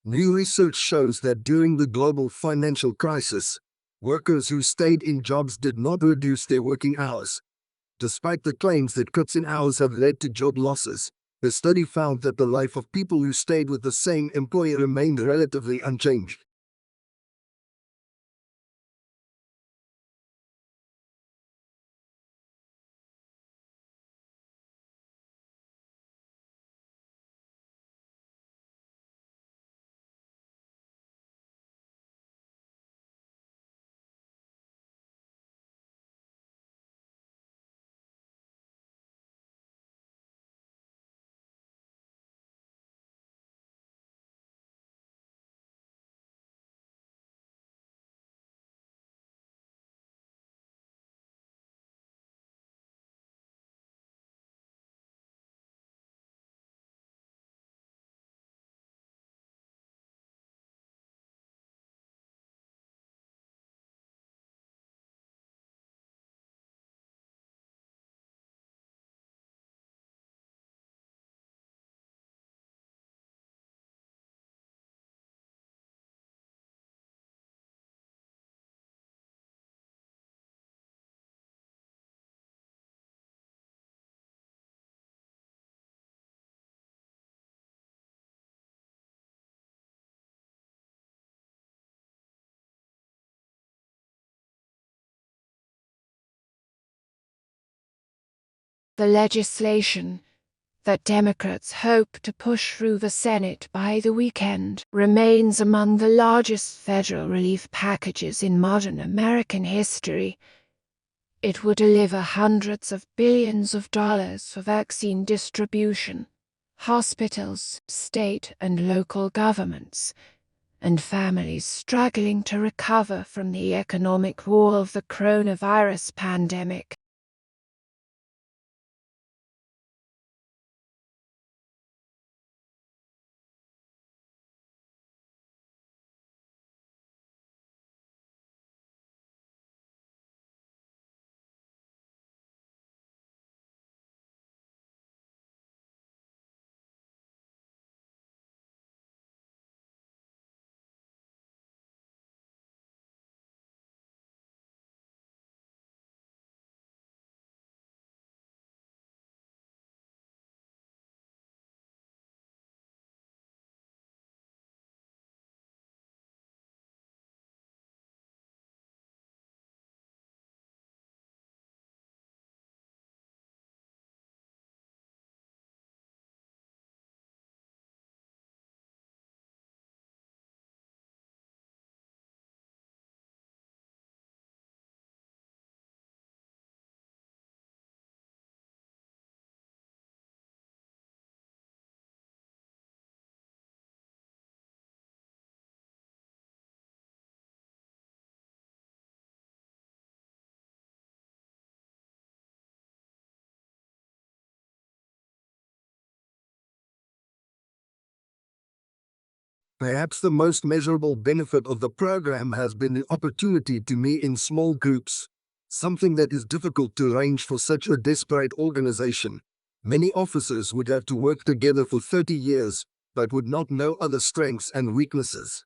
New research shows that during the global financial crisis, workers who stayed in jobs did not reduce their working hours. Despite the claims that cuts in hours have led to job losses, the study found that the life of people who stayed with the same employer remained relatively unchanged. The legislation that Democrats hope to push through the Senate by the weekend remains among the largest federal relief packages in modern American history. It would deliver hundreds of billions of dollars for vaccine distribution, hospitals, state and local governments, and families struggling to recover from the economic war of the coronavirus pandemic. Perhaps the most measurable benefit of the program has been the opportunity to meet in small groups, something that is difficult to arrange for such a disparate organization. Many officers would have to work together for 30 years, but would not know other strengths and weaknesses.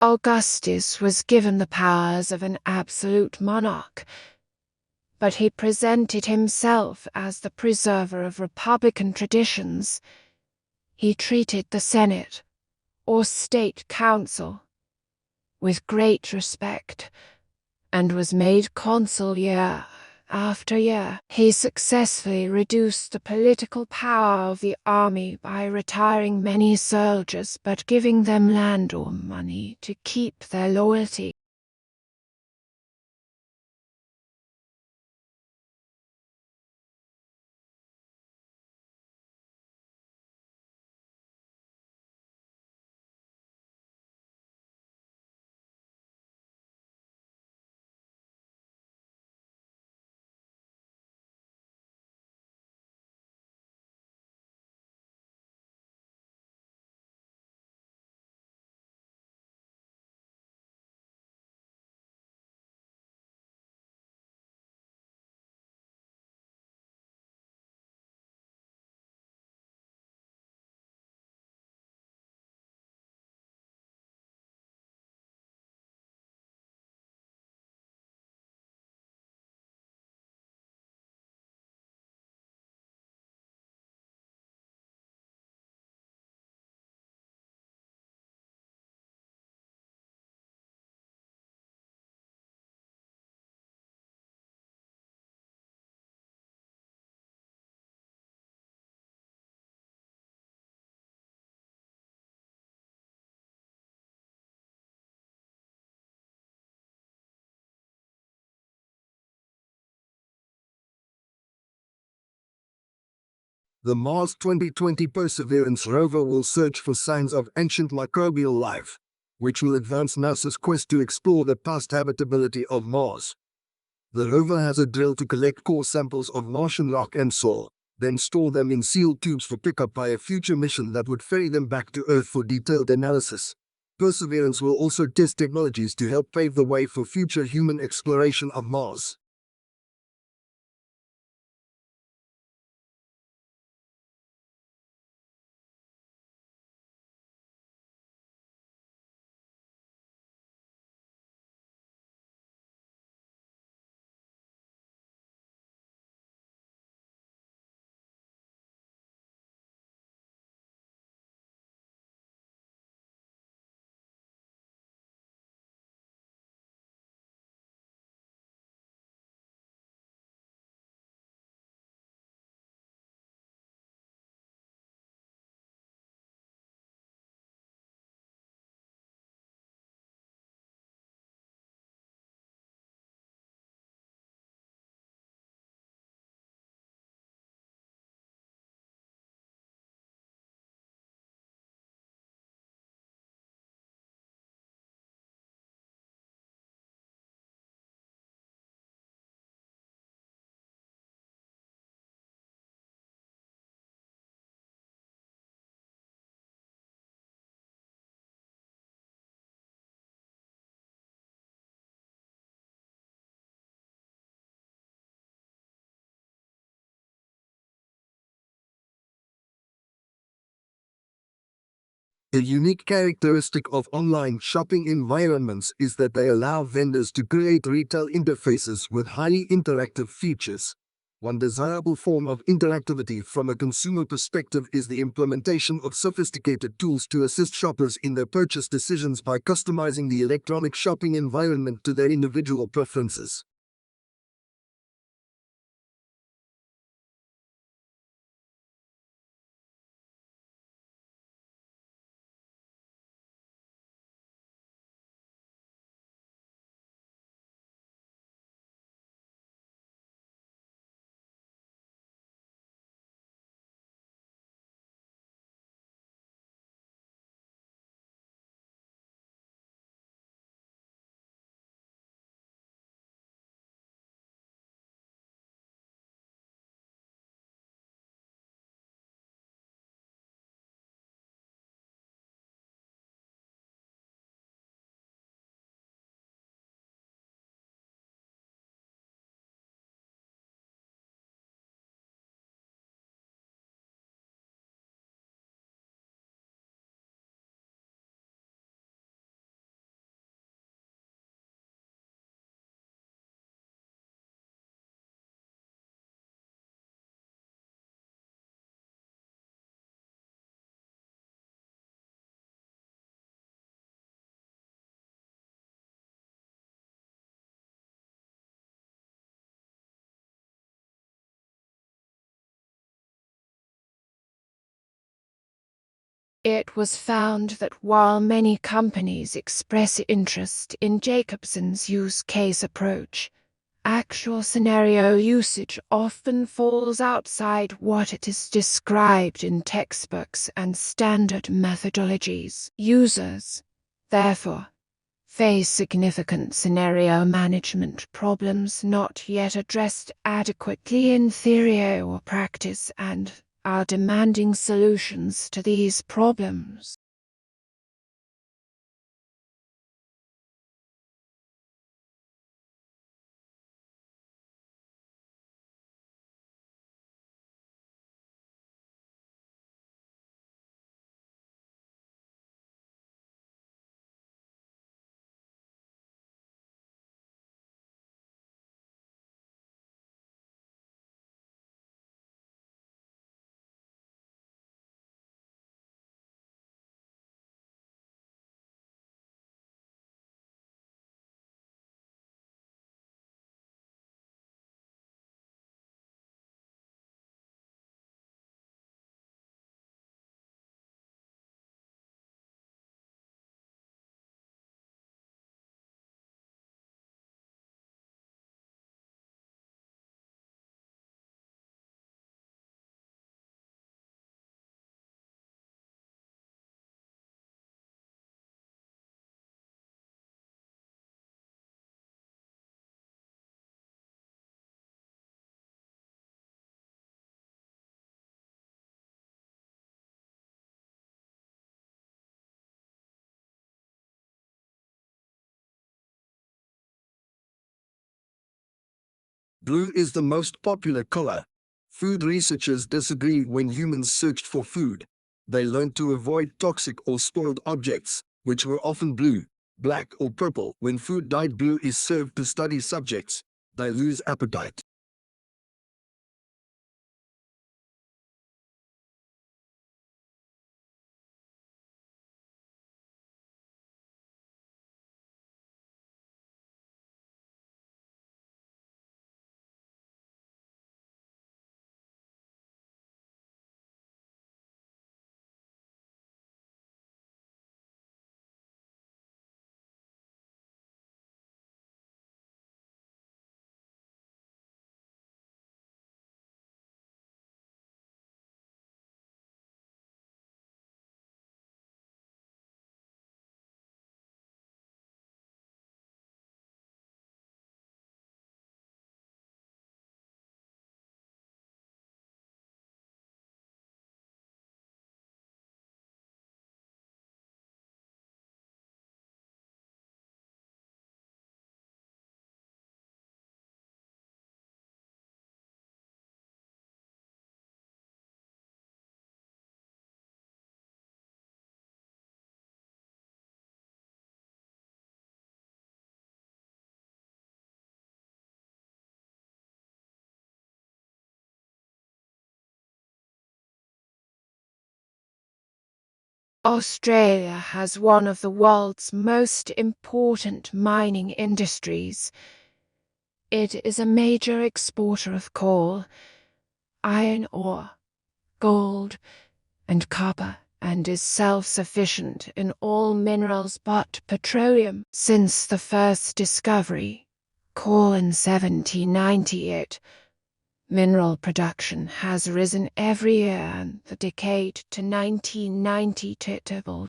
Augustus was given the powers of an absolute monarch, but he presented himself as the preserver of republican traditions. He treated the Senate, or State Council, with great respect, and was made consul year after year. He successfully reduced the political power of the army by retiring many soldiers but giving them land or money to keep their loyalty. The Mars 2020 Perseverance rover will search for signs of ancient microbial life, which will advance NASA's quest to explore the past habitability of Mars. The rover has a drill to collect core samples of Martian rock and soil, then store them in sealed tubes for pickup by a future mission that would ferry them back to Earth for detailed analysis. Perseverance will also test technologies to help pave the way for future human exploration of Mars. A unique characteristic of online shopping environments is that they allow vendors to create retail interfaces with highly interactive features. One desirable form of interactivity from a consumer perspective is the implementation of sophisticated tools to assist shoppers in their purchase decisions by customizing the electronic shopping environment to their individual preferences. It was found that while many companies express interest in Jacobson's use case approach, actual scenario usage often falls outside what it is described in textbooks and standard methodologies. Users, therefore, face significant scenario management problems not yet addressed adequately in theory or practice and are demanding solutions to these problems. Blue is the most popular color. Food researchers disagreed when humans searched for food. They learned to avoid toxic or spoiled objects, which were often blue, black, or purple. When food dyed blue is served to study subjects, they lose appetite. Australia has one of the world's most important mining industries. It is a major exporter of coal, iron ore, gold, and copper, and is self-sufficient in all minerals but petroleum. Since the first discovery, coal in 1798, mineral production has risen every year, and the decade to 1990 doubled.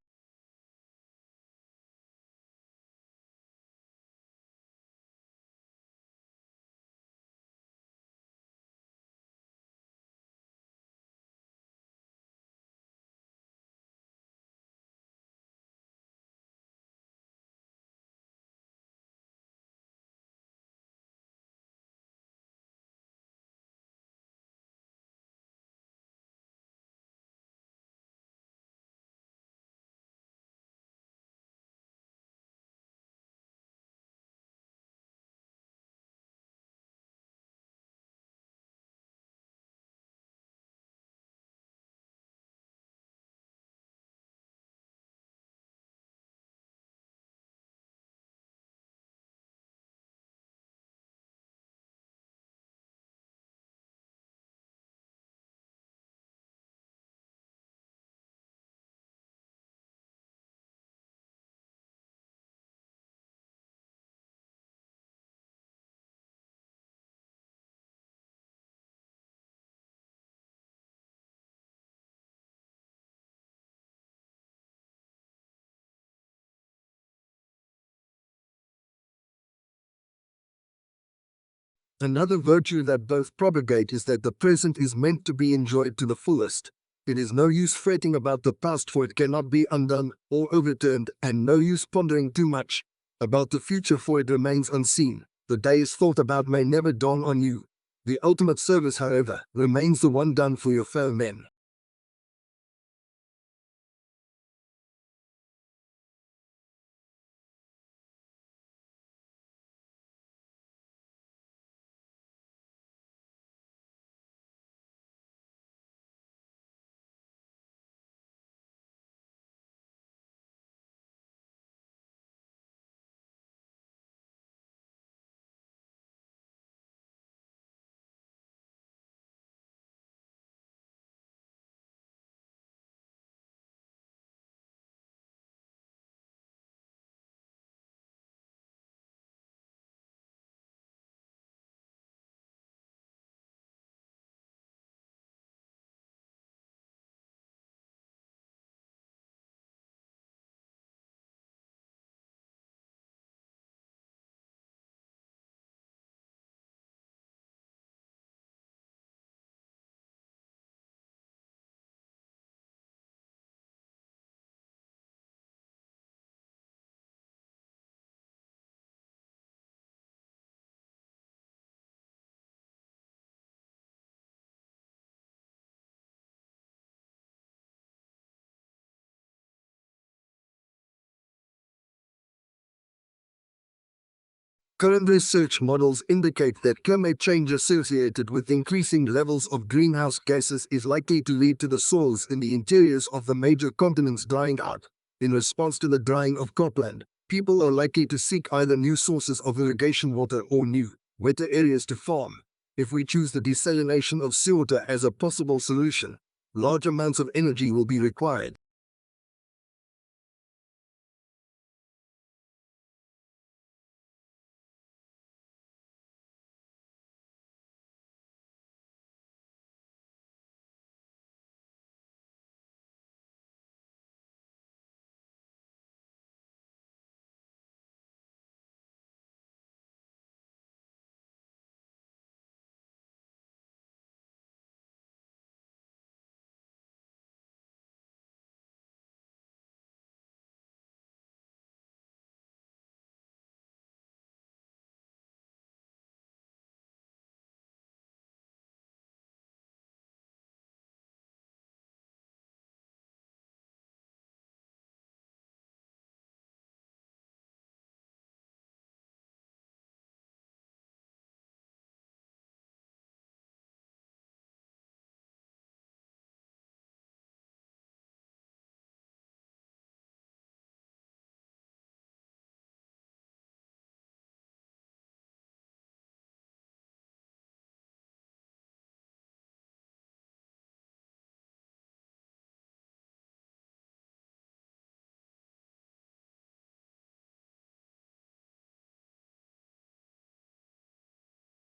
Another virtue that both propagate is that the present is meant to be enjoyed to the fullest. It is no use fretting about the past, for it cannot be undone or overturned, and no use pondering too much about the future, for it remains unseen. The days thought about may never dawn on you. The ultimate service, however, remains the one done for your fellow men. Current research models indicate that climate change associated with increasing levels of greenhouse gases is likely to lead to the soils in the interiors of the major continents drying out. In response to the drying of cropland, people are likely to seek either new sources of irrigation water or new, wetter areas to farm. If we choose the desalination of seawater as a possible solution, large amounts of energy will be required.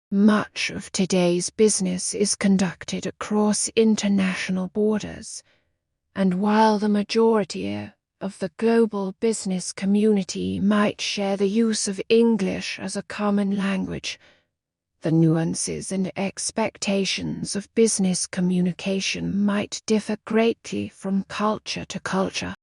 Much of today's business is conducted across international borders, and while the majority of the global business community might share the use of English as a common language, the nuances and expectations of business communication might differ greatly from culture to culture.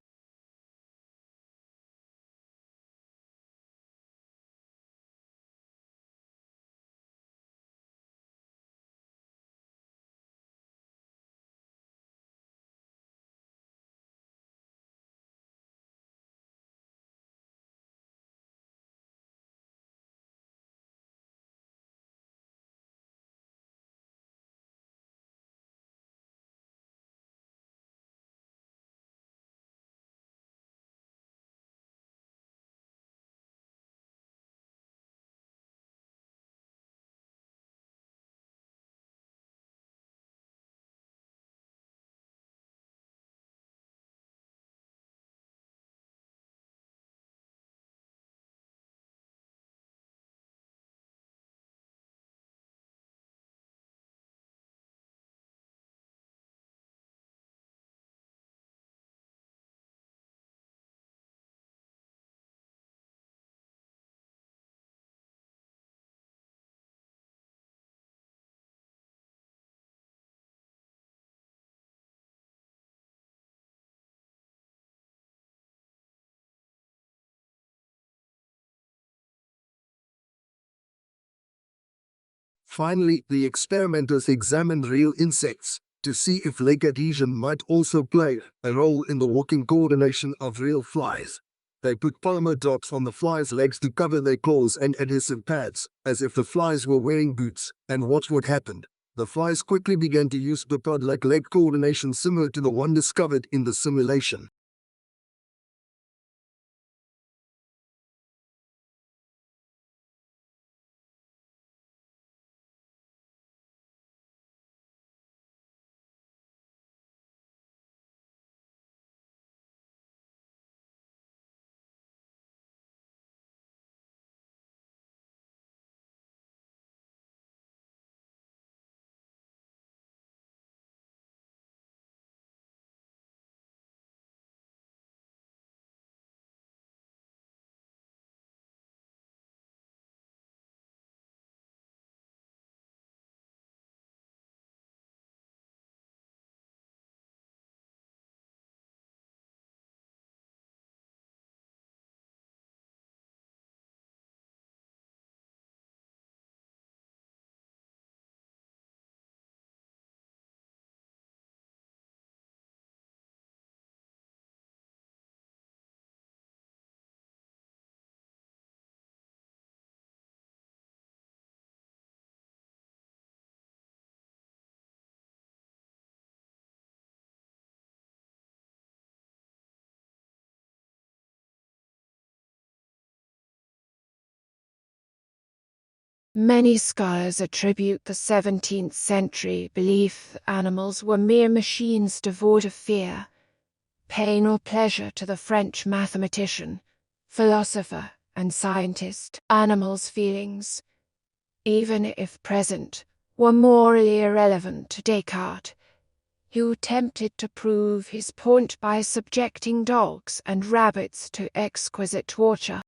Finally, the experimenters examined real insects to see if leg adhesion might also play a role in the walking coordination of real flies. They put polymer drops on the flies' legs to cover their claws and adhesive pads, as if the flies were wearing boots, and watch what happened. The flies quickly began to use bipod-like leg coordination similar to the one discovered in the simulation. Many scholars attribute the 17th century belief that animals were mere machines devoid of fear, pain or pleasure to the French mathematician, philosopher, and scientist. Animals' feelings, even if present, were morally irrelevant to Descartes, who attempted to prove his point by subjecting dogs and rabbits to exquisite torture.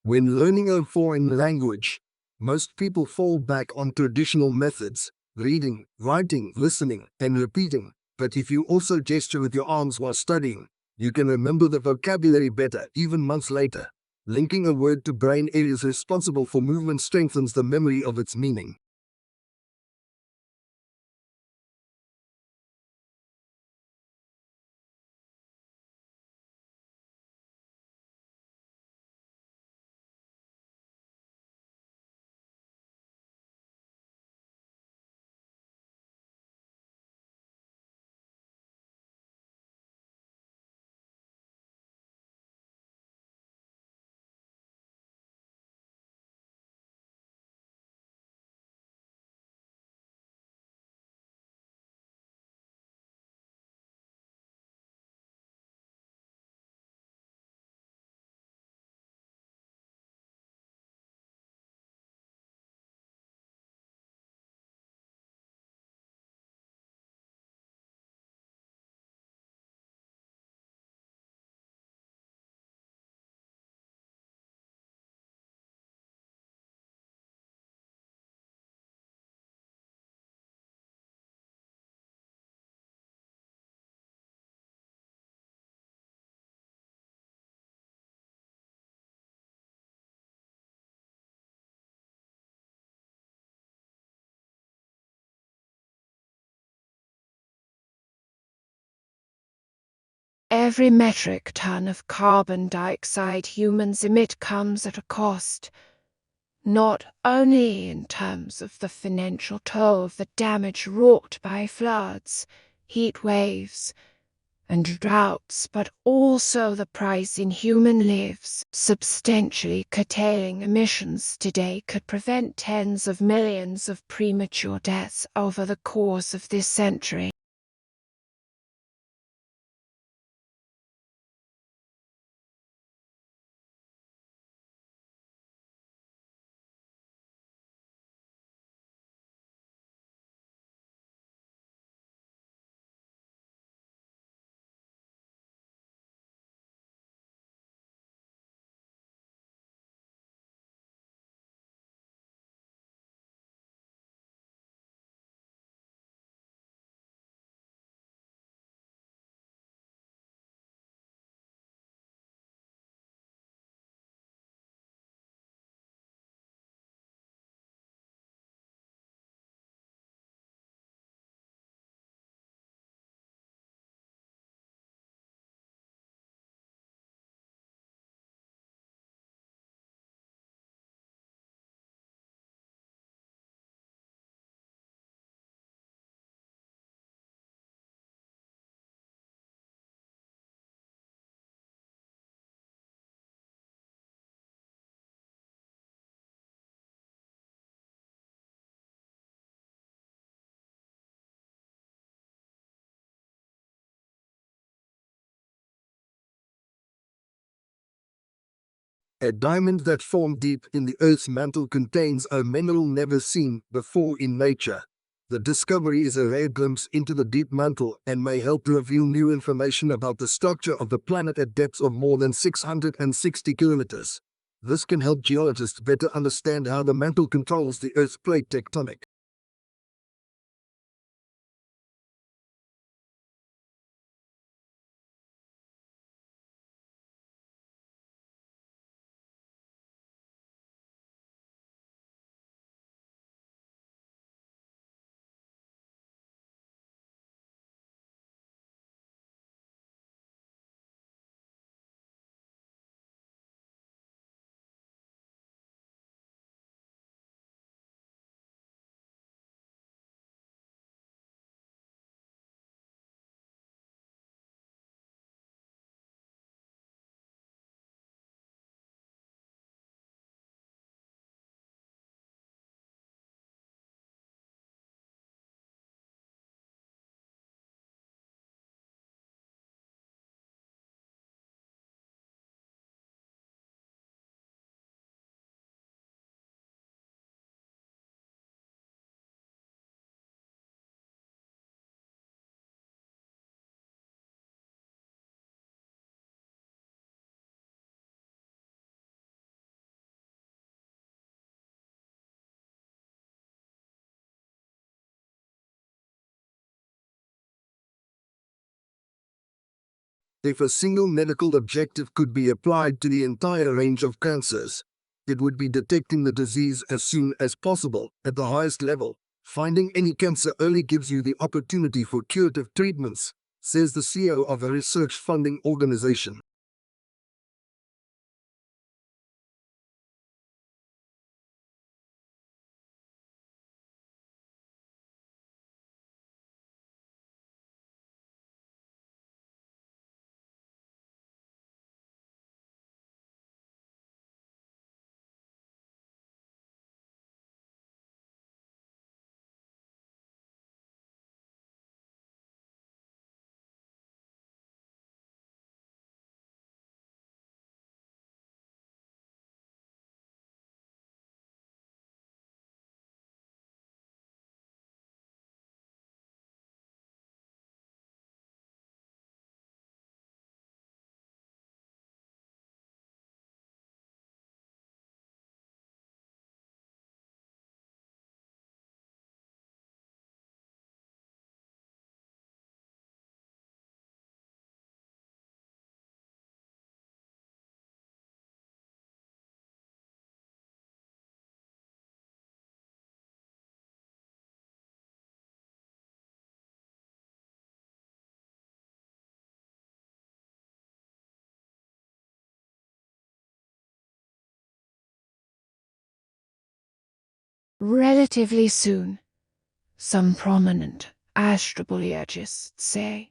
When learning a foreign language, most people fall back on traditional methods: reading, writing, listening, and repeating. But if you also gesture with your arms while studying, you can remember the vocabulary better even months later. Linking a word to brain areas responsible for movement strengthens the memory of its meaning. every metric ton of carbon dioxide humans emit comes at a cost, not only in terms of the financial toll of the damage wrought by floods, heat waves, and droughts, but also the price in human lives. Substantially curtailing emissions today could prevent tens of millions of premature deaths over the course of this century. A diamond that formed deep in the Earth's mantle contains a mineral never seen before in nature. The discovery is a rare glimpse into the deep mantle and may help reveal new information about the structure of the planet at depths of more than 660 kilometers. This can help geologists better understand how the mantle controls the Earth's plate tectonic. If a single medical objective could be applied to the entire range of cancers, it would be detecting the disease as soon as possible at the highest level. Finding any cancer early gives you the opportunity for curative treatments, says the CEO of a research funding organization. relatively soon, some prominent astrobiologists say.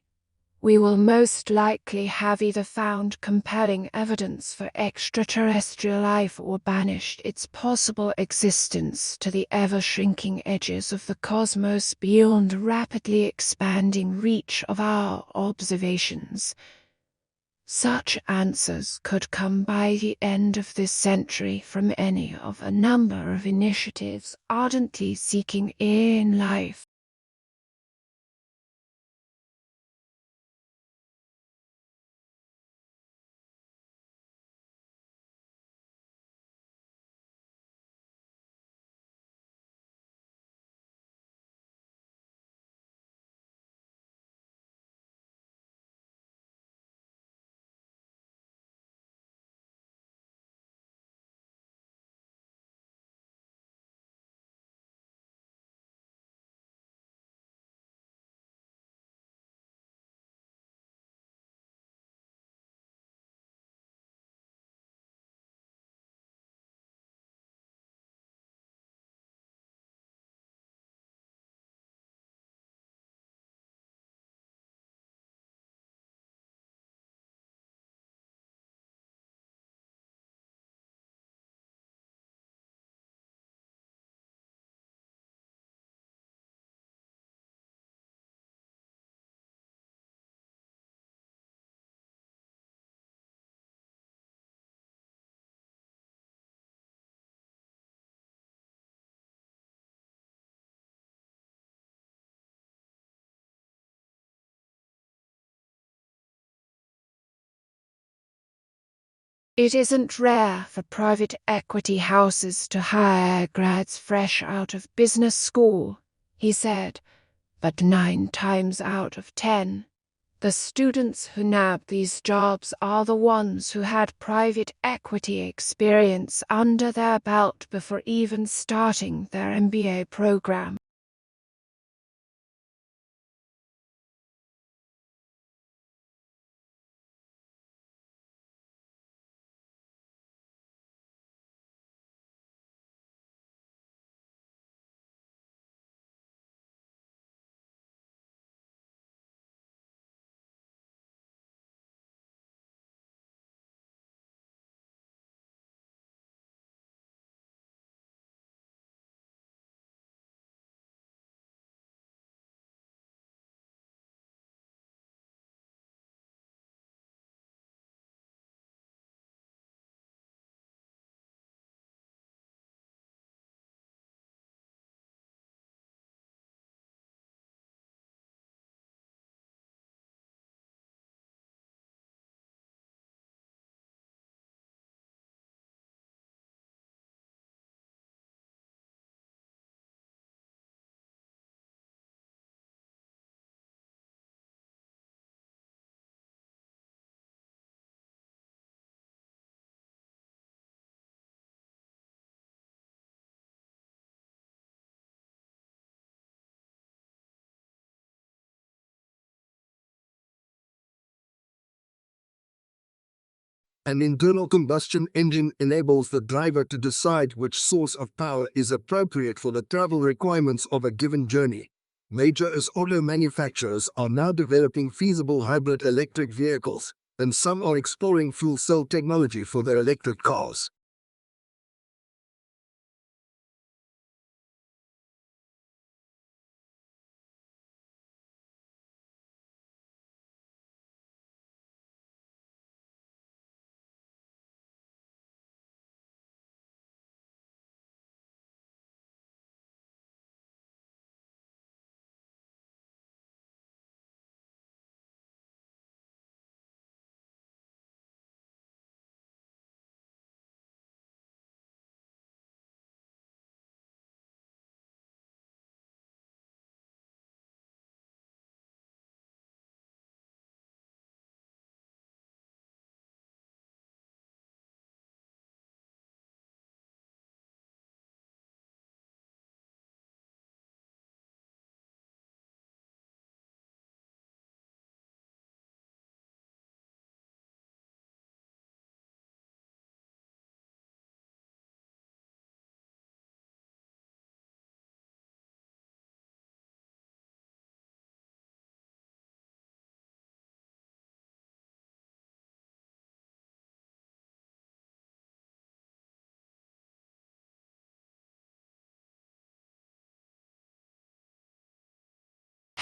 We will most likely have either found compelling evidence for extraterrestrial life or banished its possible existence to the ever-shrinking edges of the cosmos beyond the rapidly expanding reach of our observations. Such answers could come by the end of this century from any of a number of initiatives ardently seeking in life. It isn't rare for private equity houses to hire grads fresh out of business school, he said, but 9 times out of 10, the students who nab these jobs are the ones who had private equity experience under their belt before even starting their MBA program. An internal combustion engine enables the driver to decide which source of power is appropriate for the travel requirements of a given journey. Major auto manufacturers are now developing feasible hybrid electric vehicles, and some are exploring fuel cell technology for their electric cars.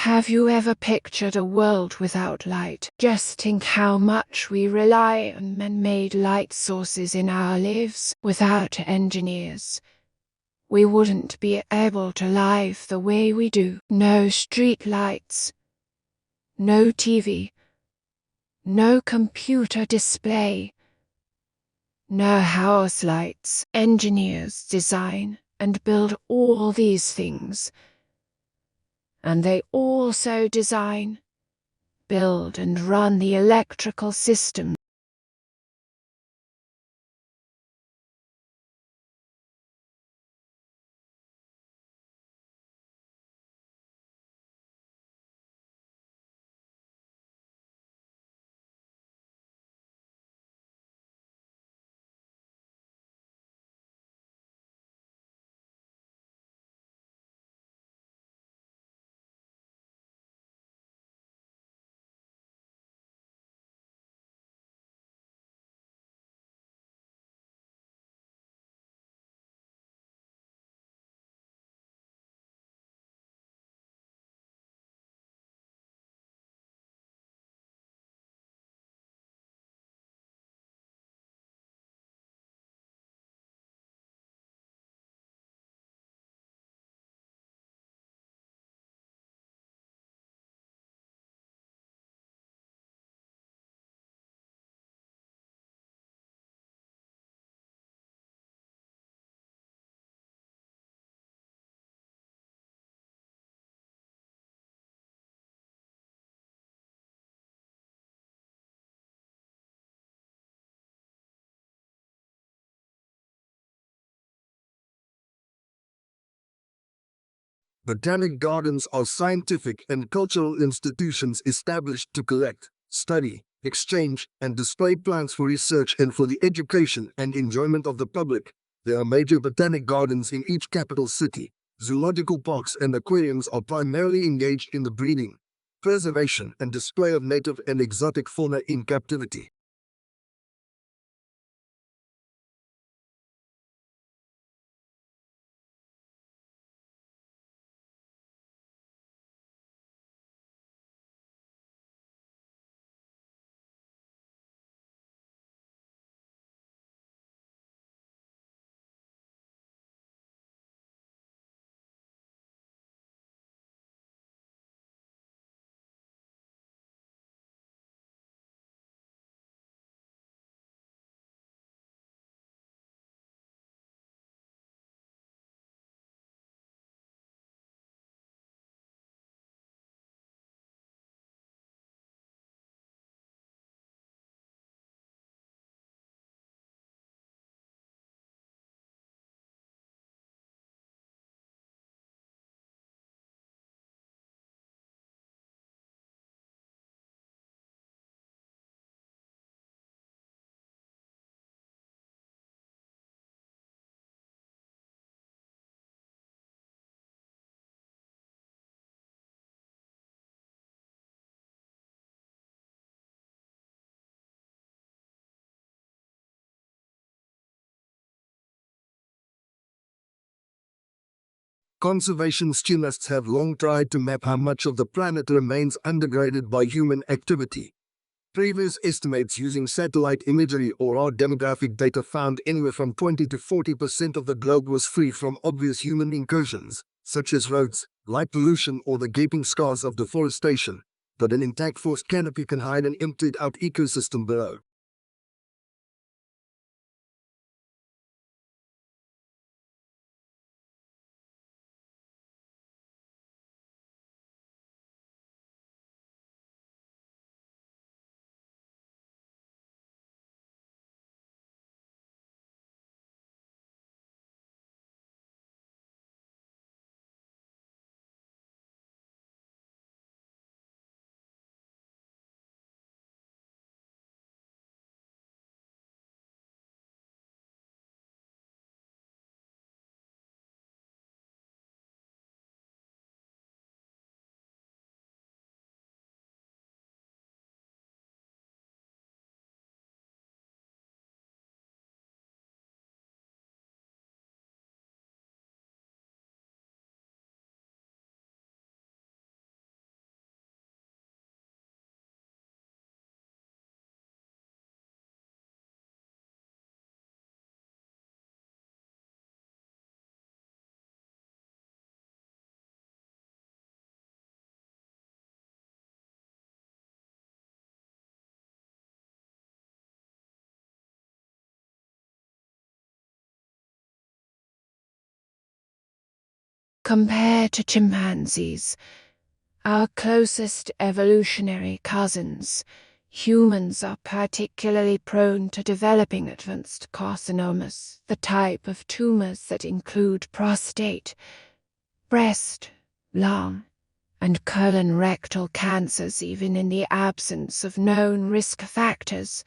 Have you ever pictured a world without light? Just think how much we rely on man-made light sources in our lives. Without engineers, we wouldn't be able to live the way we do. No street lights, no TV, no computer display, no house lights. Engineers design and build all these things. And they also design, build and run the electrical system. Botanic gardens are scientific and cultural institutions established to collect, study, exchange, and display plants for research and for the education and enjoyment of the public. There are major botanic gardens in each capital city. Zoological parks and aquariums are primarily engaged in the breeding, preservation, and display of native and exotic fauna in captivity. Conservationists have long tried to map how much of the planet remains undegraded by human activity. Previous estimates using satellite imagery or our demographic data found anywhere from 20 to 40% of the globe was free from obvious human incursions, such as roads, light pollution, or the gaping scars of deforestation. But an intact forest canopy can hide an emptied-out ecosystem below. Compared to chimpanzees, our closest evolutionary cousins, humans are particularly prone to developing advanced carcinomas, the type of tumors that include prostate, breast, lung, and colon rectal cancers even in the absence of known risk factors,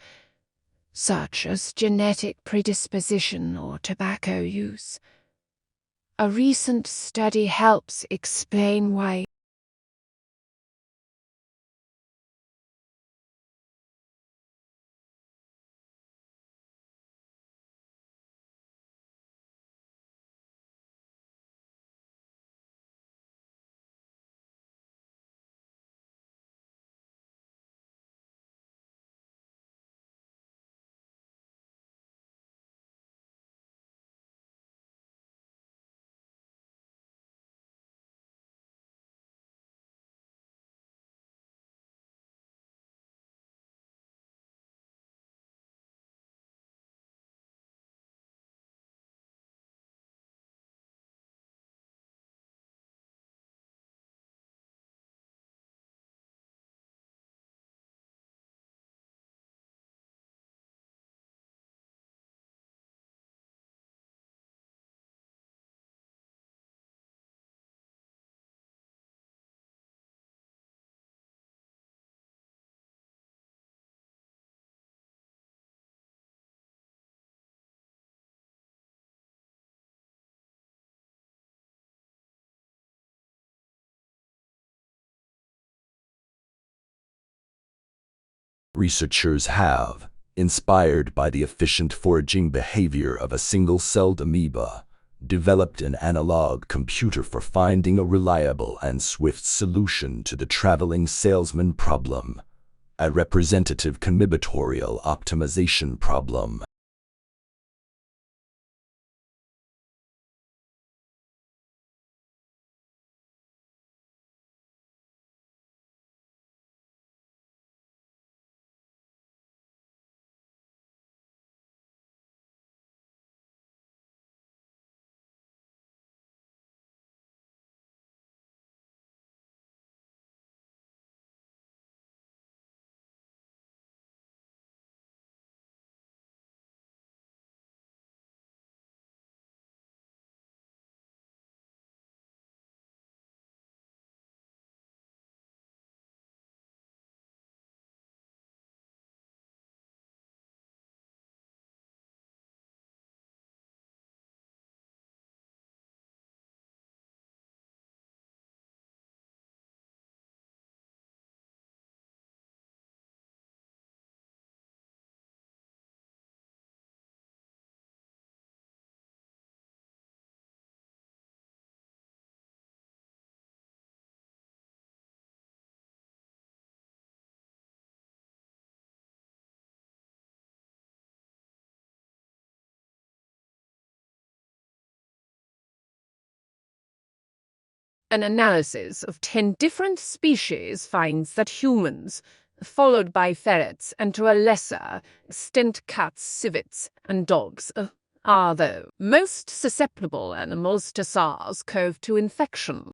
such as genetic predisposition or tobacco use. A recent study helps explain why Researchers have, inspired by the efficient foraging behavior of a single-celled amoeba, developed an analog computer for finding a reliable and swift solution to the traveling salesman problem, a representative combinatorial optimization problem. An analysis of 10 different species finds that humans, followed by ferrets and to a lesser extent cats, civets, and dogs, are the most susceptible animals to SARS-CoV-2 infection.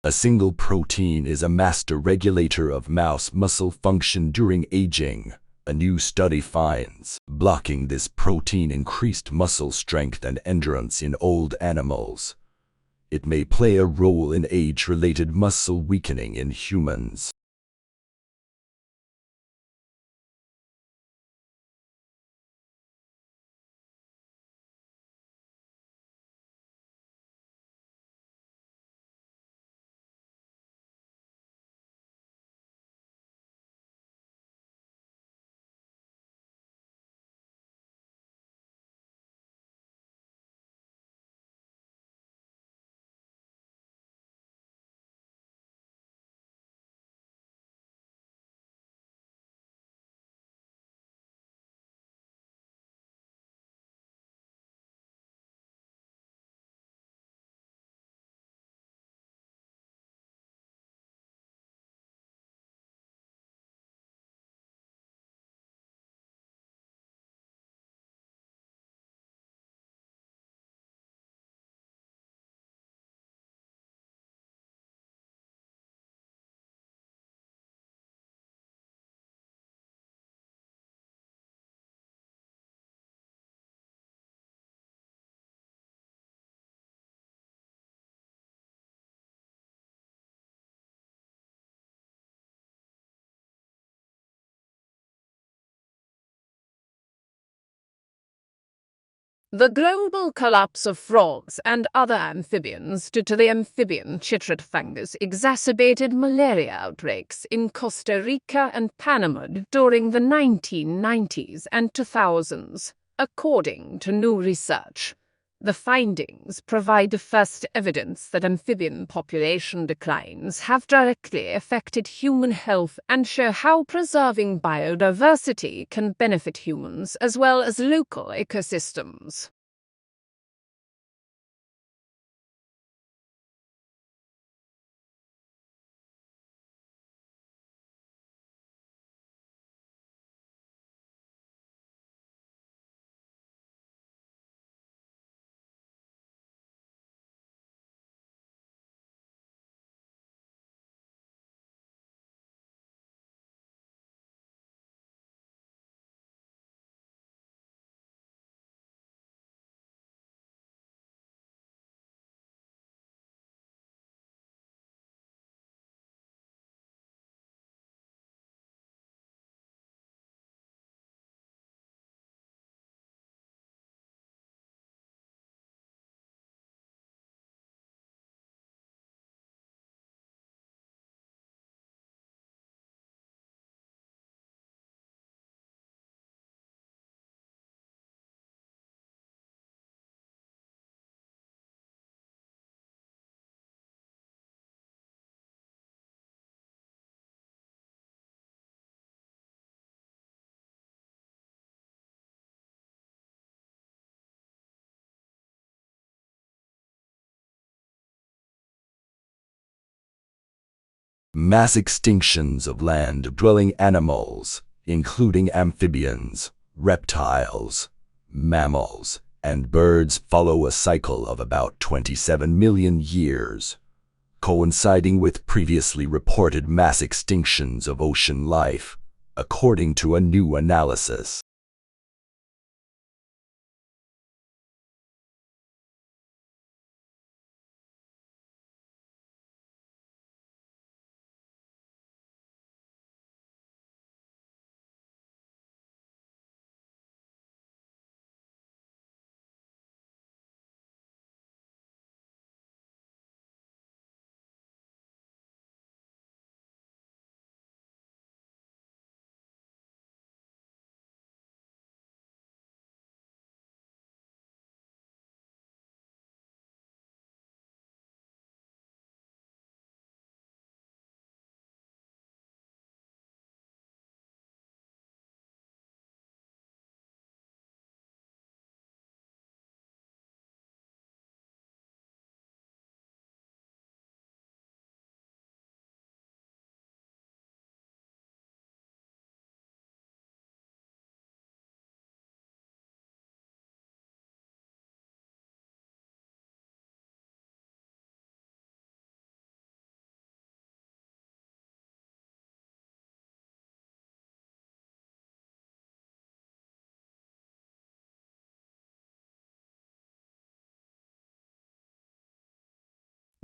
A single protein is a master regulator of mouse muscle function during aging. A new study finds blocking this protein increased muscle strength and endurance in old animals. It may play a role in age-related muscle weakening in humans. The global collapse of frogs and other amphibians due to the amphibian chytrid fungus exacerbated malaria outbreaks in Costa Rica and Panama during the 1990s and 2000s, according to new research. The findings provide the first evidence that amphibian population declines have directly affected human health and show how preserving biodiversity can benefit humans as well as local ecosystems. Mass extinctions of land-dwelling animals, including amphibians, reptiles, mammals, and birds, follow a cycle of about 27 million years, coinciding with previously reported mass extinctions of ocean life, according to a new analysis.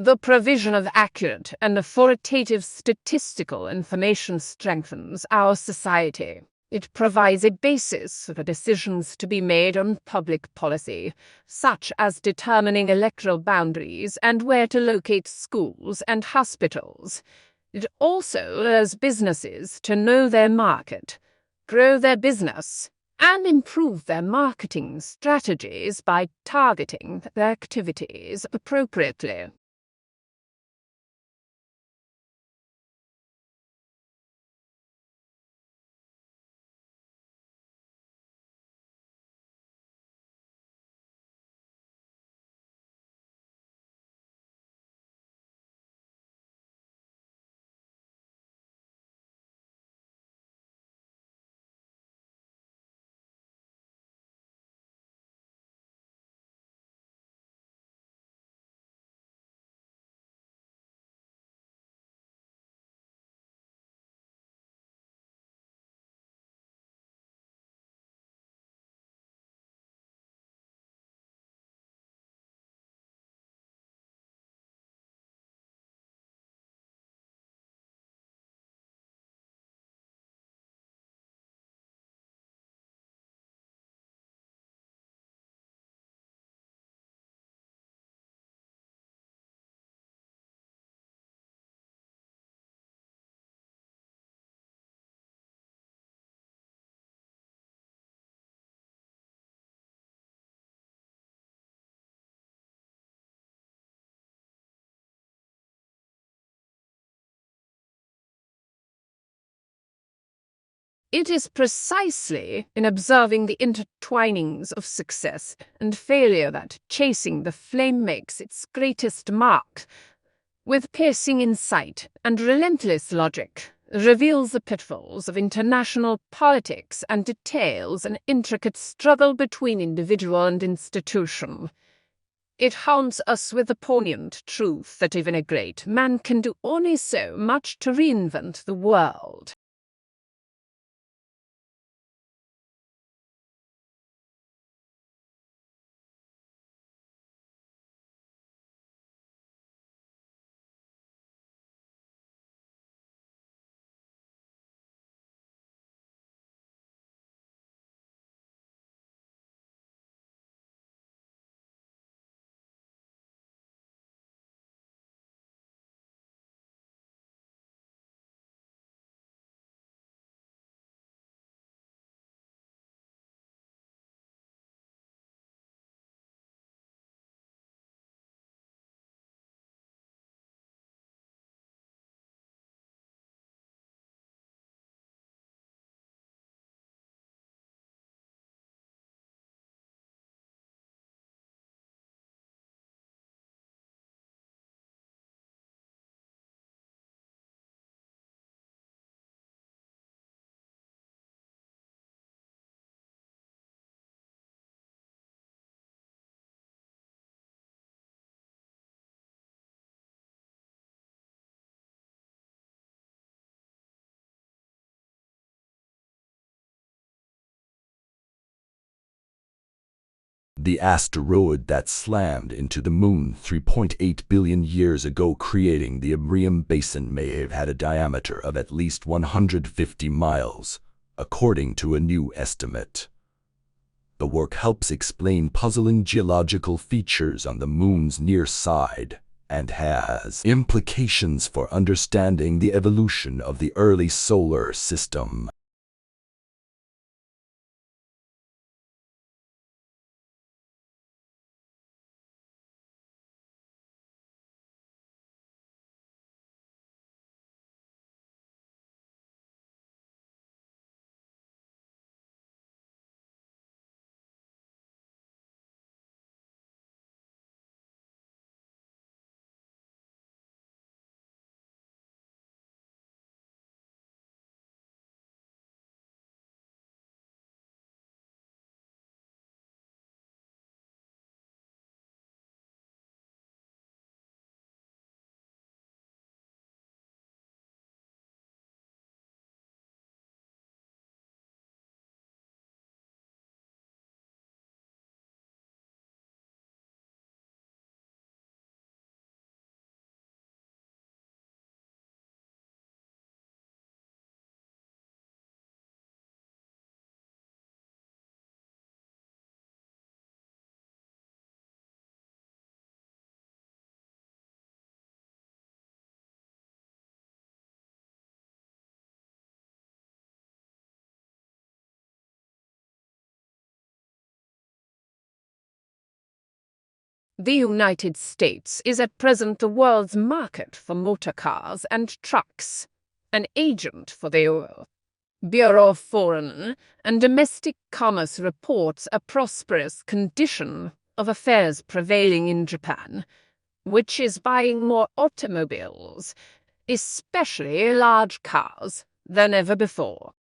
The provision of accurate and authoritative statistical information strengthens our society. It provides a basis for decisions to be made on public policy, such as determining electoral boundaries and where to locate schools and hospitals. It also allows businesses to know their market, grow their business, and improve their marketing strategies by targeting their activities appropriately. It is precisely in observing the intertwinings of success and failure that Chasing the Flame makes its greatest mark. With piercing insight and relentless logic, reveals the pitfalls of international politics and details an intricate struggle between individual and institution. It haunts us with the poignant truth that even a great man can do only so much to reinvent the world. The asteroid that slammed into the moon 3.8 billion years ago, creating the Imbrium Basin, may have had a diameter of at least 150 miles, according to a new estimate. The work helps explain puzzling geological features on the moon's near side and has implications for understanding the evolution of the early solar system. The United States is at present the world's market for motor cars and trucks, an agent for the oil. Bureau of Foreign and Domestic Commerce reports a prosperous condition of affairs prevailing in Japan, which is buying more automobiles, especially large cars, than ever before.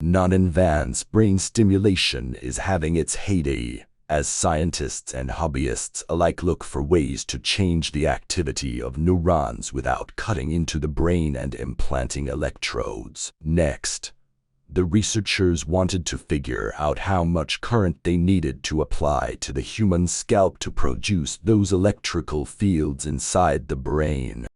Non-advanced brain stimulation is having its heyday, as scientists and hobbyists alike look for ways to change the activity of neurons without cutting into the brain and implanting electrodes. Next, the researchers wanted to figure out how much current they needed to apply to the human scalp to produce those electrical fields inside the brain.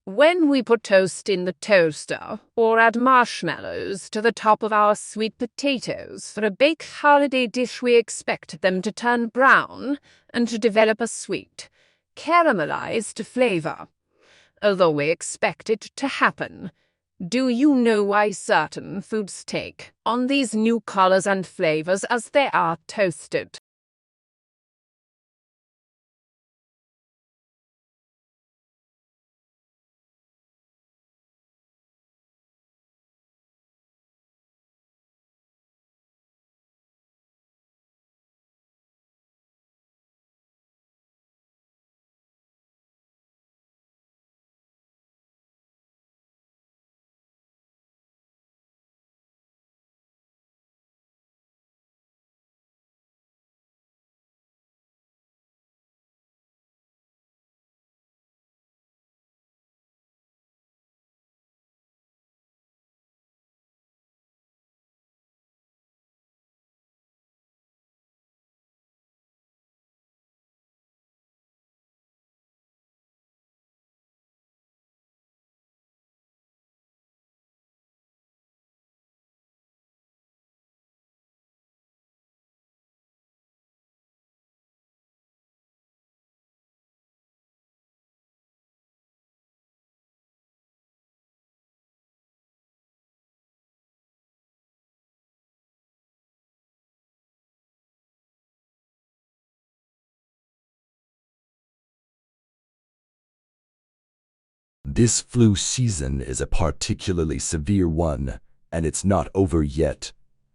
When we put toast in the toaster or add marshmallows to the top of our sweet potatoes for a baked holiday dish, we expect them to turn brown and to develop a sweet, caramelized flavor. Although we expect it to happen, do you know why certain foods take on these new colors and flavors as they are toasted? This flu season is a particularly severe one, and it's not over yet.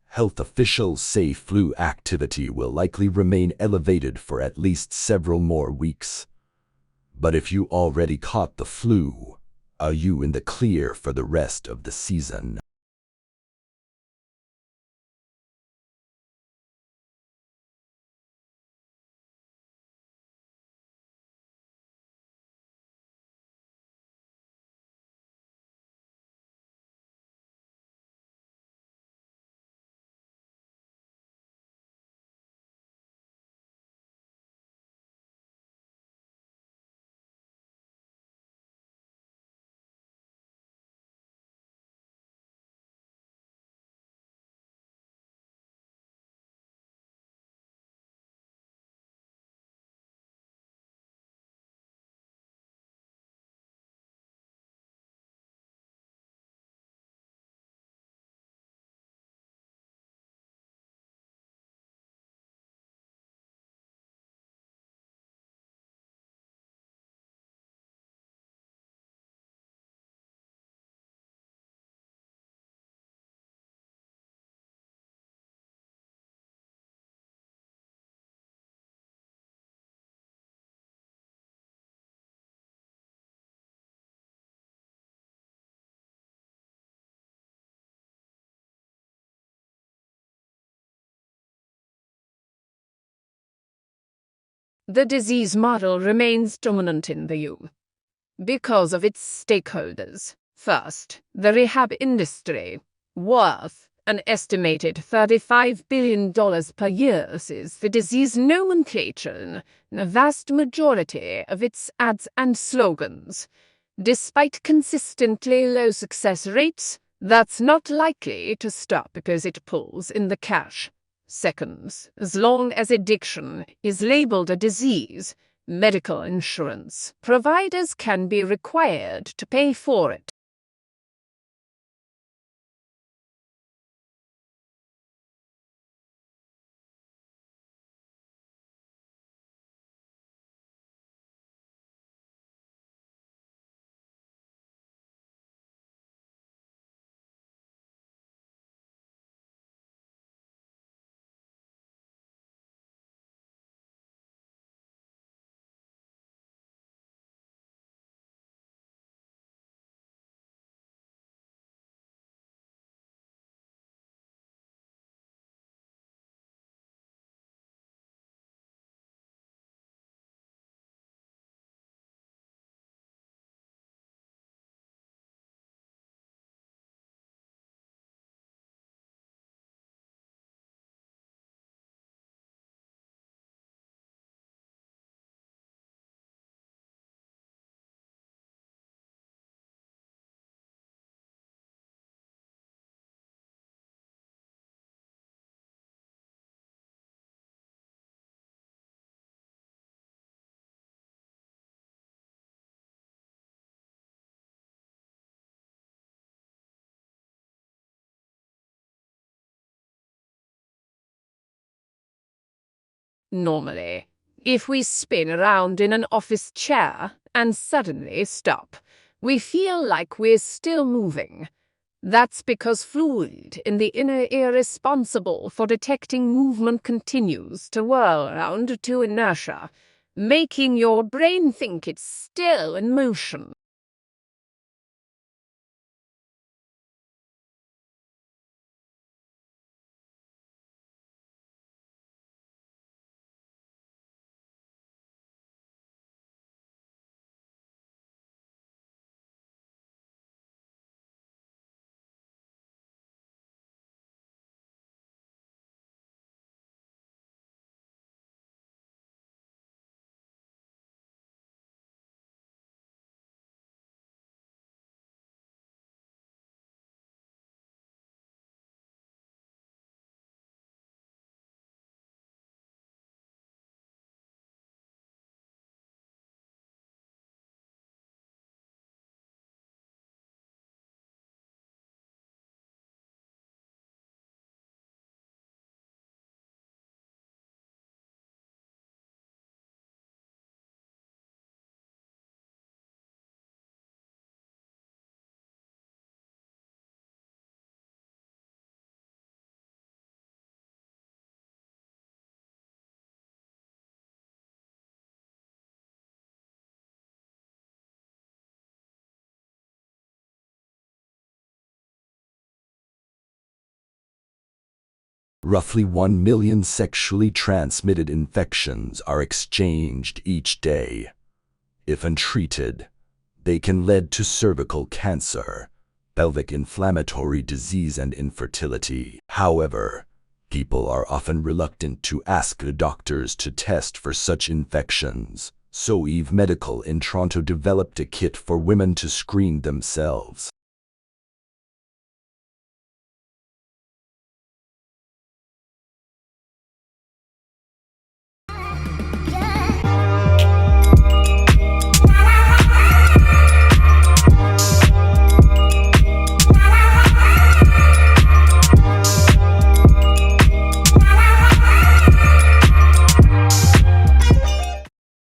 Health officials say flu activity will likely remain elevated for at least several more weeks. But if you already caught the flu, are you in the clear for the rest of the season? The disease model remains dominant in the U because of its stakeholders. First, the rehab industry, worth an estimated $35 billion per year, sees the disease nomenclature in a vast majority of its ads and slogans. Despite consistently low success rates, that's not likely to stop because it pulls in the cash. Second, as long as addiction is labeled a disease, medical insurance providers can be required to pay for it. Normally, if we spin around in an office chair and suddenly stop, we feel like we're still moving. That's because fluid in the inner ear responsible for detecting movement continues to whirl around to inertia, making your brain think it's still in motion. Roughly 1 million sexually transmitted infections are exchanged each day. If untreated, they can lead to cervical cancer, pelvic inflammatory disease, and infertility. However, people are often reluctant to ask doctors to test for such infections, so Eve Medical in Toronto developed a kit for women to screen themselves.